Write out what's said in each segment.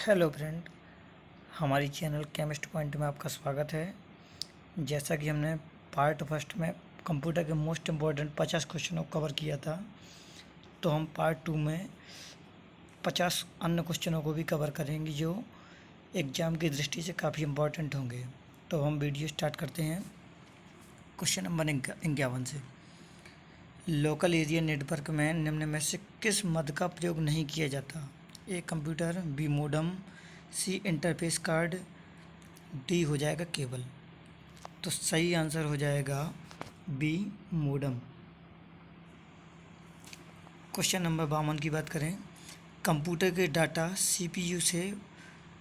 Hello friend, हमारी channel chemist point में आपका स्वागत है। जैसा कि हमने पार्ट फर्स्ट में कंप्यूटर के मोस्ट इम्पोर्टेंट 50 क्वेश्चनों को कवर किया था, तो हम पार्ट टू में 50 अन्य क्वेश्चनों को भी कवर करेंगे जो एग्ज़ाम की दृष्टि से काफ़ी इम्पोर्टेंट होंगे। तो हम वीडियो स्टार्ट करते हैं क्वेश्चन नंबर 51 से। लोकल एरिया नेटवर्क में निम्न में से किस मद का प्रयोग नहीं किया जाता? A computer, B modem, C interface card, D हो जाएगा केबल। तो सही आंसर हो जाएगा बी मोडम। क्वेश्चन नंबर 52 की बात करें, कंप्यूटर के डाटा सीपीयू से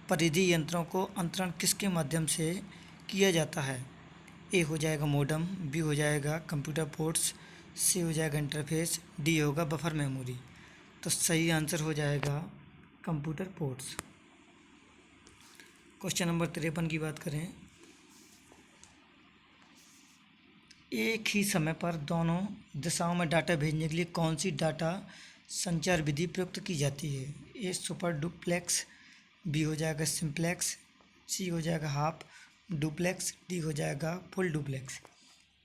परिधि यंत्रों को अंतरण किसके माध्यम से किया जाता है? ए हो जाएगा मोडम, बी हो जाएगा कंप्यूटर पोर्ट्स, सी हो जाएगा इंटरफेस, डी होगा बफर मेमोरी। तो सही आंसर हो जाएगा कंप्यूटर पोर्ट्स। क्वेश्चन नंबर 53 की बात करें, एक ही समय पर दोनों दिशाओं में डाटा भेजने के लिए कौन सी डाटा संचार विधि प्रयुक्त की जाती है? ए सुपर डुप्लेक्स, बी हो जाएगा सिंप्लेक्स, सी हो जाएगा हाफ डुप्लेक्स, डी हो जाएगा फुल डुप्लेक्स।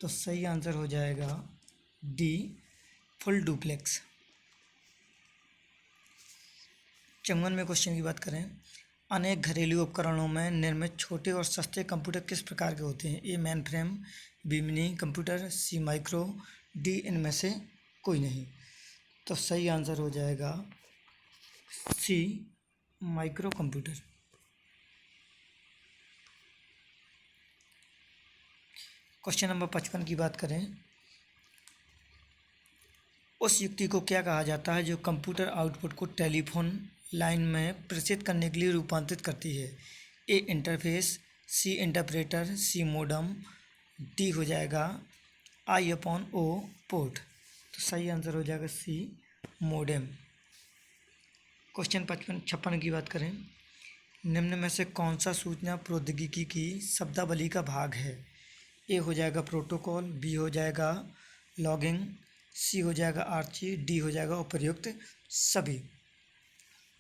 तो सही आंसर हो जाएगा डी फुल डुप्लेक्स। 54वें क्वेश्चन की बात करें, अनेक घरेलू उपकरणों में निर्मित छोटे और सस्ते कंप्यूटर किस प्रकार के होते हैं? A mainframe, B mini computer, C micro, D इनमें से कोई नहीं। तो सही आंसर हो जाएगा C micro computer. Question number 55 की बात करें, उस युक्ति को क्या कहा जाता है जो कंप्यूटर आउटपुट को टेलीफोन लाइन में प्रेषित करने के लिए रूपांतरित करती है? ए इंटरफेस, सी इंटरप्रेटर, सी मोडम, डी हो जाएगा I/O पोर्ट। तो सही आंसर हो जाएगा सी मोडेम। क्वेश्चन 56 की बात करें, निम्न में से कौन सा सूचना प्रौद्योगिकी की शब्दावली का भाग है? ए हो जाएगा प्रोटोकॉल, बी हो जाएगा लॉगिंग, सी हो जाएगा आर्ची, डी हो जाएगा उपर्युक्त सभी।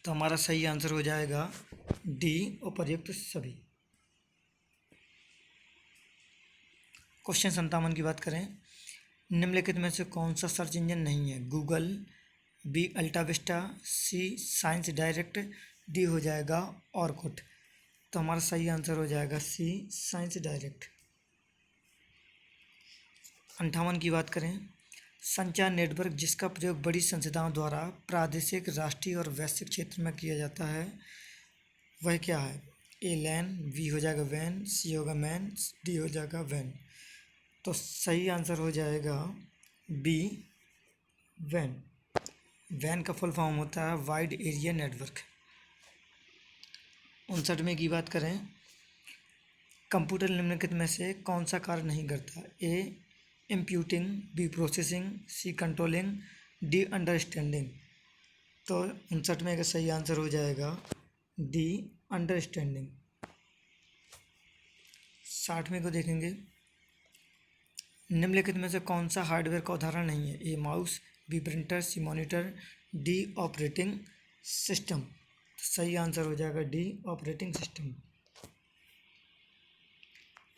तो हमारा सही आंसर हो जाएगा डी उपर्युक्त सभी। क्वेश्चन 57 की बात करें, निम्नलिखित में से कौन सा सर्च इंजन नहीं है? गूगल, बी अल्टाविस्टा, सी साइंस डायरेक्ट, डी हो जाएगा ऑरकुट। तो हमारा सही आंसर हो जाएगा सी साइंस डायरेक्ट। 58 की बात करें, संचार नेटवर्क जिसका प्रयोग बड़ी संस्थाओं द्वारा प्रादेशिक, राष्ट्रीय और वैश्विक क्षेत्र में किया जाता है वह क्या है? ए लैन, बी हो जाएगा वैन, सी होगा मैन, डी हो जाएगा वैन। तो सही आंसर हो जाएगा बी वैन। वैन का फुल फॉर्म होता है वाइड एरिया नेटवर्क। 59वें की बात करें, कंप्यूटर निम्नलिखित में से कौन सा कार्य नहीं करता? ए इम्प्यूटिंग, बी प्रोसेसिंग, सी कंट्रोलिंग, डी अंडरस्टैंडिंग। तो 59वें का सही आंसर हो जाएगा डी अंडरस्टैंडिंग। 60वें को देखेंगे, निम्नलिखित में से कौन सा हार्डवेयर का उदाहरण नहीं है? A mouse, B printer, C monitor, D operating system. तो सही आंसर हो जाएगा डी ऑपरेटिंग सिस्टम।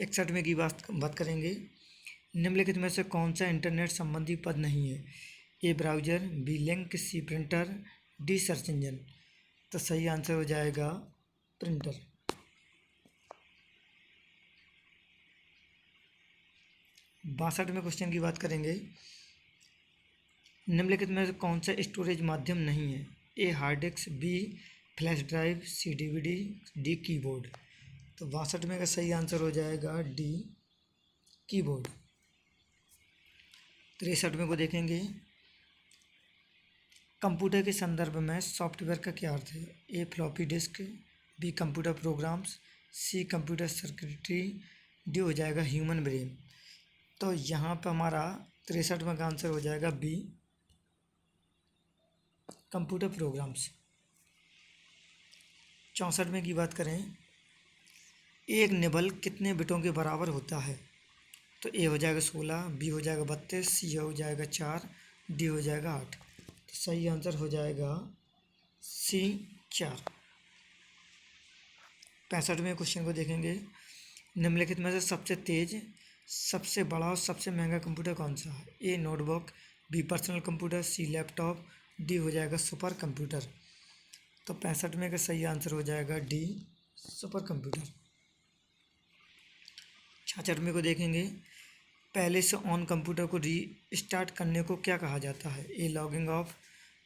61वें की बात करेंगे, निम्नलिखित में से कौन सा इंटरनेट संबंधी पद नहीं है? ए ब्राउज़र, बी लिंक, सी प्रिंटर, डी सर्च इंजन। तो सही आंसर हो जाएगा प्रिंटर। 62वें क्वेश्चन की बात करेंगे, निम्नलिखित में से कौन सा स्टोरेज माध्यम नहीं है? A hard disk, B flash drive, C DVD, D keyboard. तो 62वें का सही आंसर हो जाएगा डी कीबोर्ड। 63वें को देखेंगे, कंप्यूटर के संदर्भ में सॉफ्टवेयर का क्या अर्थ है? A floppy disk, B computer programs, C computer circuitry, D हो जाएगा ह्यूमन ब्रेन। तो यहाँ पर हमारा 63वें का आंसर हो जाएगा बी कंप्यूटर प्रोग्राम्स। 64वें की बात करें, एक निबल कितने बिटों के बराबर होता है? तो ए हो जाएगा 16, बी हो जाएगा 32, सी हो जाएगा 4, डी हो जाएगा 8। तो सही आंसर हो जाएगा सी 4। 65वें क्वेश्चन को देखेंगे। निम्नलिखित में से सबसे तेज, सबसे बड़ा और सबसे महंगा कंप्यूटर कौन सा है? ए notebook, be personal computer, C laptop, D हो जाएगा सुपर कंप्यूटर। तो 65 का सही आंसर हो जाएगा डी सुपर कंप्यूटर। 66 को देखेंगे। पहले से ऑन कंप्यूटर को रीस्टार्ट करने को क्या कहा जाता है? A logging off,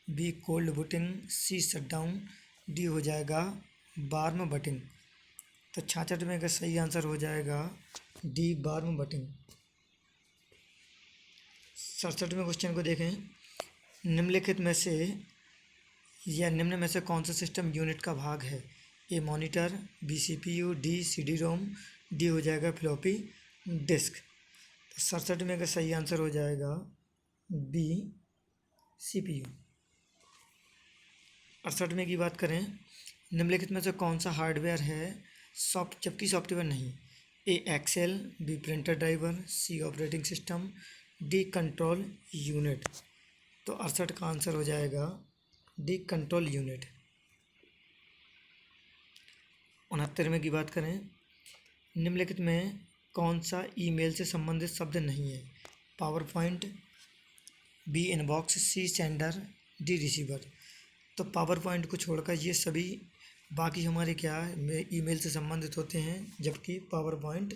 B cold booting, C shutdown, D हो जाएगा वार्म बूटिंग। तो 66 का सही आंसर हो जाएगा डी वार्म बूटिंग। 67वें क्वेश्चन को देखें। निम्नलिखित में से या निम्न में से कौन सा सिस्टम यूनिट का भाग है? A monitor, B CPU, D CD ROM, D हो जाएगा फ्लॉपी डिस्क। तो 67 का सही आंसर हो जाएगा बी सीपीयू। 68 की बात करें। निम्नलिखित में से कौन सा हार्डवेयर है जबकि सॉफ्टवेयर नहीं? A Excel, B printer driver, C operating system, D control unit. तो 68 का आंसर हो जाएगा डी कंट्रोल यूनिट। 69वें की बात करें। निम्नलिखित में कौन सा ईमेल से संबंधित शब्द नहीं है? पावर पॉइंट, बी इनबॉक्स, सी सेंडर, डी रिसीवर। तो पावर पॉइंट को छोड़कर ये सभी बाकी हमारे क्या ईमेल से संबंधित होते हैं, जबकि पावर पॉइंट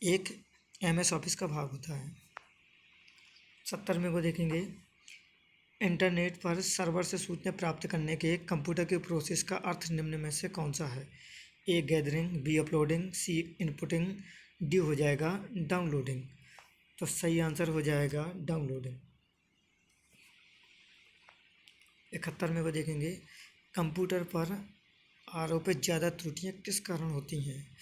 एक MS ऑफिस का भाग होता है। 70वें को देखेंगे। इंटरनेट पर सर्वर से सूचना प्राप्त करने के कंप्यूटर के प्रोसेस का अर्थ निम्न में से कौन सा है? A gathering, B uploading, C inputting, D हो जाएगा डाउनलोडिंग। तो सही आंसर हो जाएगा डाउनलोडिंग। 71वें को देखेंगे। कंप्यूटर पर आरोपित ज़्यादा त्रुटियां किस कारण होती हैं?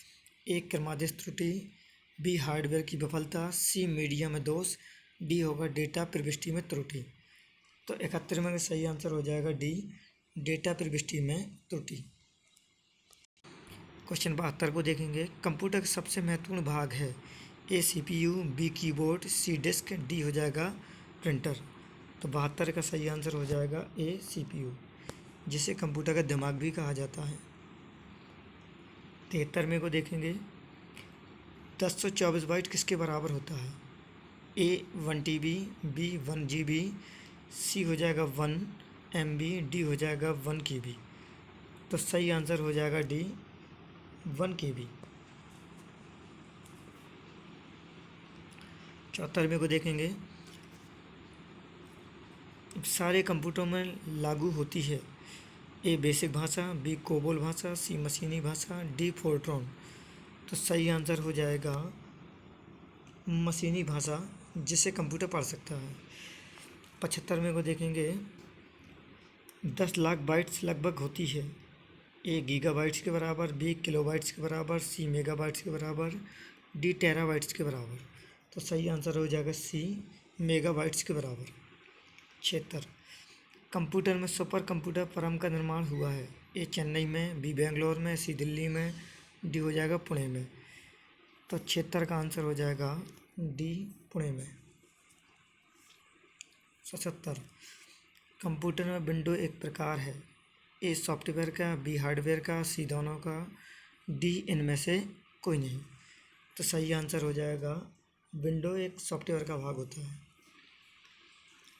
ए क्रमादेश त्रुटि, बी हार्डवेयर की विफलता, सी मीडिया में दोष, डी होगा डेटा प्रविष्टि में त्रुटि। तो 71वें का सही आंसर हो जाएगा डी डेटा प्रविष्टि में त्रुटि। क्वेश्चन 72 को देखेंगे। कंप्यूटर का सबसे महत्वपूर्ण भाग है? ए सीपीयू, बी कीबोर्ड, सी डिस्क, डी हो जाएगा प्रिंटर। तो 72 का सही आंसर हो जाएगा ए सीपीयू, जिसे कंप्यूटर का दिमाग भी कहा जाता है। 73वें को देखेंगे। 1024 बाइट किसके बराबर होता है? ए 1 TB, बी 1 GB, सी हो जाएगा 1 MB, डी हो जाएगा 1 KB। तो सही आंसर हो जाएगा डी 1 KB। 74वें को देखेंगे। सारे कंप्यूटरों में लागू होती है? ए बेसिक भाषा, बी कोबोल भाषा, सी मशीनी भाषा, डी फोर्ट्रॉन। तो सही आंसर हो जाएगा मशीनी भाषा, जिसे कंप्यूटर पढ़ सकता है। 75वें को देखेंगे। 10 लाख बाइट्स लगभग होती है? ए गीगाबाइट्स के बराबर, बी किलोबाइट्स के बराबर, सी मेगाबाइट्स के बराबर, डी टेराबाइट्स के बराबर। तो सही आंसर हो जाएगा सी मेगाबाइट्स के बराबर। 76। कंप्यूटर में सुपर कंप्यूटर फर्म का निर्माण हुआ है? ए चेन्नई में, बी बेंगलोर में, सी दिल्ली में, डी हो जाएगा पुणे में। तो 76 का आंसर हो जाएगा डी पुणे में। 77। कंप्यूटर में विंडो एक प्रकार है? ए सॉफ्टवेयर का, बी हार्डवेयर का, सी दोनों का, डी इनमें से कोई नहीं। तो सही आंसर हो जाएगा विंडो एक सॉफ्टवेयर का भाग होता है।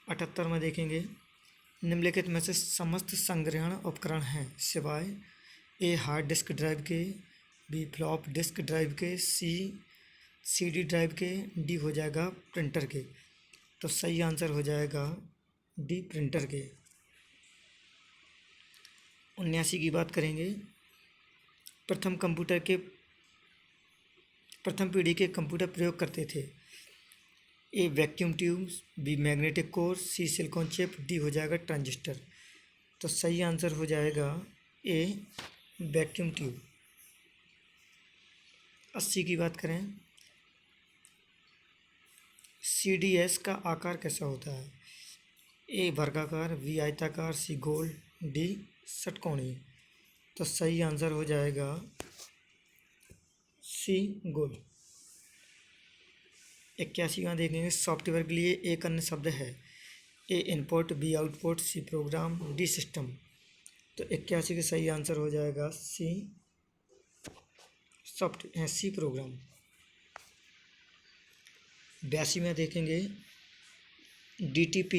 78 में देखेंगे। निम्नलिखित में से समस्त संग्रहण उपकरण हैं सिवाय ए हार्ड डिस्क ड्राइव के, बी फ्लॉप डिस्क ड्राइव के, सी CD ड्राइव के, डी हो जाएगा प्रिंटर के। तो सही आंसर हो जाएगा डी प्रिंटर के। 79 की बात करेंगे। प्रथम पीढ़ी के कंप्यूटर प्रयोग करते थे? A vacuum tube, B magnetic core, C silicon chip, D हो जाएगा ट्रांजिस्टर। तो सही आंसर हो जाएगा ए वैक्यूम ट्यूब। 80 की बात करें। CDS का आकार कैसा होता है? ए वर्गाकार, बी आयताकार, सी गोल, डी षटकोणीय। तो सही आंसर हो जाएगा सी गोल। 81वां देखेंगे। सॉफ्टवेयर के लिए एक अन्य शब्द है? A input, B output, C program, D system. तो 81 का सही आंसर हो जाएगा सी सी प्रोग्राम। 82 में देखेंगे DTP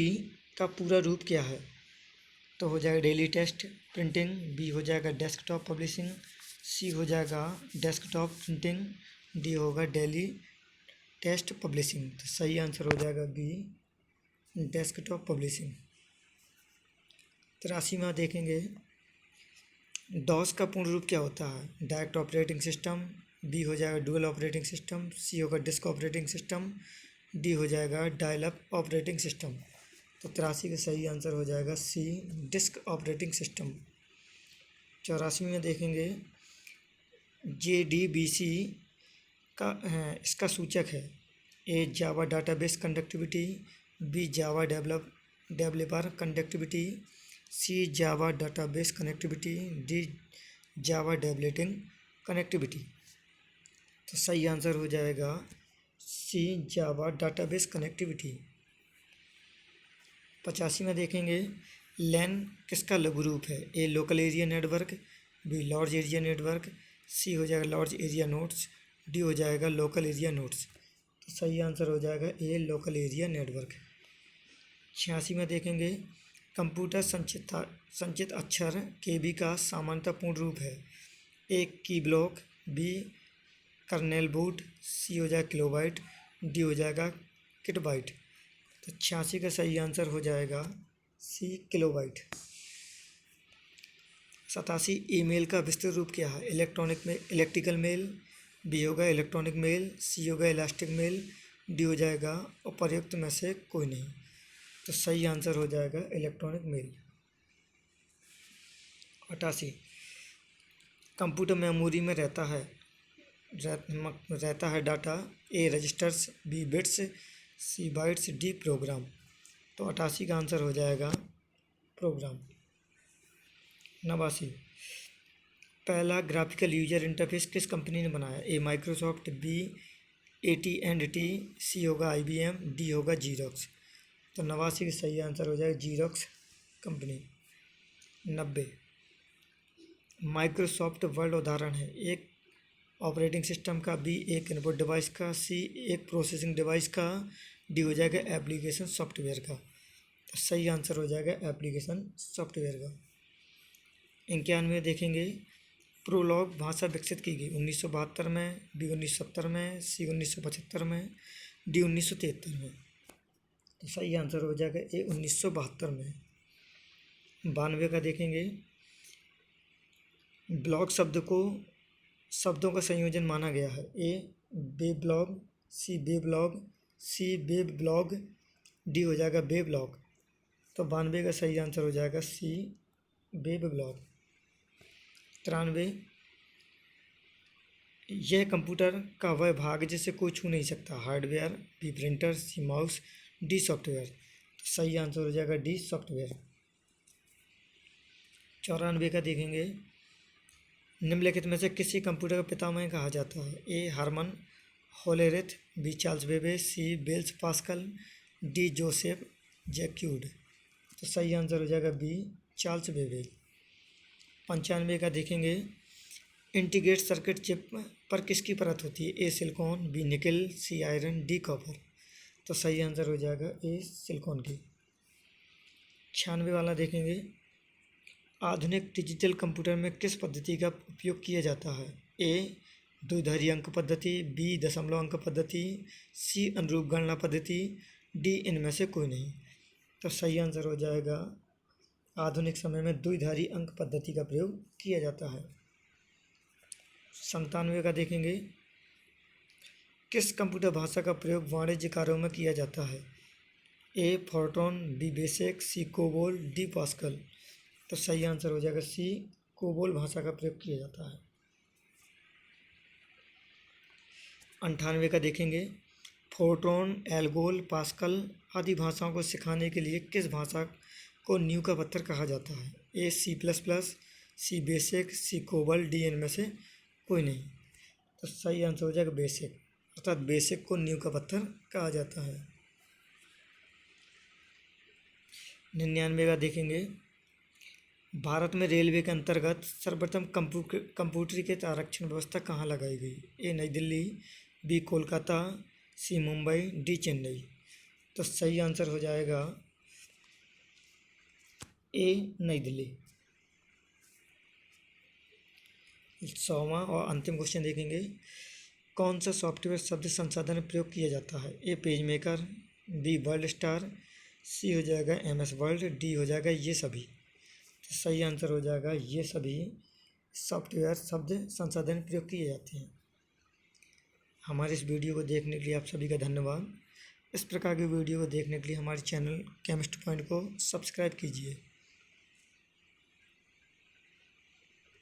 का पूरा रूप क्या है, तो हो जाएगा डेली टेस्ट प्रिंटिंग, बी हो जाएगा डेस्कटॉप पब्लिशिंग, सी हो जाएगा डेस्कटॉप प्रिंटिंग, डी होगा डेली टेस्ट पब्लिशिंग। तो सही आंसर हो जाएगा बी, डेस्कटॉप पब्लिशिंग। 83 में देखेंगे डॉस का पूर्ण रूप क्या होता है, डायरेक्ट ऑपरेटिंग सिस्टम, बी हो जाएगा डुअल ऑपरेटिंग सिस्टम, सी होगा डिस्क ऑपरेटिंग सिस्टम, डी हो जाएगा डायल अप ऑपरेटिंग सिस्टम। तो 83 का सही आंसर हो जाएगा सी, डिस्क ऑपरेटिंग सिस्टम। 84 में देखेंगे JDBC का इसका सूचक है, A Java database connectivity, B Java developer connectivity, C Java database connectivity, D Java developing connectivity. तो सही आंसर हो जाएगा सी, जावा डाटाबेस कनेक्टिविटी। 85 में देखेंगे लैन किसका लघु रूप है, A local area network, B large area network, C हो जाएगा लार्ज एरिया नोड्स, डी हो जाएगा लोकल एरिया नोड्स। तो सही आंसर हो जाएगा ए, लोकल एरिया नेटवर्क। 86 में देखेंगे कंप्यूटर संचित अक्षर KB का सामान्यतः पूर्ण रूप है, ए की ब्लॉक, बी कर्नेल बूट, सी हो जाएगा किलोबाइट, डी हो जाएगा किटबाइट। तो 86 का सही आंसर हो जाएगा सी, किलोबाइट। 87 ईमेल का विस्तृत रूप क्या है, इलेक्ट्रिकल मेल, बी होगा इलेक्ट्रॉनिक मेल, सी होगा इलास्टिक मेल, डी हो जाएगा उपर्युक्त में से कोई नहीं। तो सही आंसर हो जाएगा इलेक्ट्रॉनिक मेल। 88 कंप्यूटर मेमोरी में रहता है डाटा, ए रजिस्टर्स, बी बिट्स, सी बाइट्स, डी प्रोग्राम। तो 88 का आंसर हो जाएगा प्रोग्राम। 89 पहला ग्राफिकल यूजर इंटरफेस किस कंपनी ने बनाया, ए माइक्रोसॉफ्ट, बी AT&T, सी होगा IBM, डी होगा जीरोक्स। तो 89 का सही आंसर हो जाएगा जीरोक्स कंपनी। 90 माइक्रोसॉफ्ट वर्ड उदाहरण है, एक ऑपरेटिंग सिस्टम का, बी एक इनपुट डिवाइस का, सी एक प्रोसेसिंग डिवाइस का, डी हो जाएगा एप्लीकेशन सॉफ्टवेयर का। तो सही आंसर हो जाएगा एप्लीकेशन सॉफ्टवेयर का। 91 देखेंगे प्रोलॉग भाषा विकसित की गई, 1972 में, बी 1970 में, सी 1975 में, डी 1973 में। तो सही आंसर हो जाएगा ए, 1972 में। 92 का देखेंगे ब्लॉग शब्दों का संयोजन माना गया है, ए वेब्लॉग, सी वेब्लॉग, सी वेब्लॉग, डी हो जाएगा वेब्लॉग। तो 92 का सही आंसर हो जाएगा सी, वेब्लॉग। 93 यह कंप्यूटर का वह भाग जिसे कोई छू नहीं सकता, hardware, B printer, sea mouse, D software. तो सही आंसर हो जाएगा डी सॉफ्टवेयर। 94 का देखेंगे निम्नलिखित में से किसी कंप्यूटर का पितामह कहा जाता है, A Herman Hollerith, B Charles Babbage, C Blaise Pascal, D Joseph Jacquard. तो सही आंसर हो जाएगा बी, चार्ल्स बेबेज। 95 का देखेंगे इंटीग्रेटेड सर्किट चिप पर किसकी परत होती है, ए सिलिकॉन, बी निकल, सी आयरन, डी कॉपर। तो सही आंसर हो जाएगा ए, सिलिकॉन की। 96 वाला देखेंगे आधुनिक डिजिटल कंप्यूटर में किस पद्धति का उपयोग किया जाता है, ए द्विधारी अंक पद्धति, बी दशमलव अंक पद्धति, सी अनुरूप गणना पद्धति, डी इनमें से कोई नहीं। तो सही आंसर हो जाएगा आधुनिक समय में द्विधारी अंक पद्धति का प्रयोग किया जाता है। 97 का देखेंगे किस कंप्यूटर भाषा का प्रयोग वाणिज्य कार्यों में किया जाता है, ए फोर्ट्रॉन, बी बेसिक, सी कोबोल, डी पास्कल। तो सही आंसर हो जाएगा सी, कोबोल भाषा का प्रयोग किया जाता है। 98 का देखेंगे फोर्ट्रॉन, एल्गोल, पास्कल आदि भाषाओं को सिखाने के लिए किस भाषा को नींव का पत्थर कहा जाता है, ए C++, सी बेसिक, सी कोबल, डी इनमें से कोई नहीं। तो सही आंसर हो जाएगा बेसिक, अर्थात बेसिक को नींव का पत्थर कहा जाता है। 99 का देखेंगे भारत में रेलवे के अंतर्गत सर्वप्रथम कंप्यूटरीकृत आरक्षण व्यवस्था कहाँ लगाई गई? ए नई दिल्ली, बी कोलकाता, सी मुंबई, डी चेन्नई। तो सही आंसर हो जाएगा ए नई दिल्ली। 100वां और अंतिम क्वेश्चन देखेंगे। कौन सा सॉफ्टवेयर शब्द संसाधन में प्रयोग किया जाता है? A page maker, B world star, C हो जाएगा MS वर्ल्ड, डी हो जाएगा ये सभी। तो सही आंसर हो जाएगा ये सभी सॉफ्टवेयर शब्द संसाधन में प्रयोग किए जाते हैं। हमारे इस वीडियो को देखने के लिए आप सभी का धन्यवाद। इस प्रकार की वीडियो को देखने के लिए हमारे चैनल केमिस्ट्री पॉइंट को सब्सक्राइब कीजिए।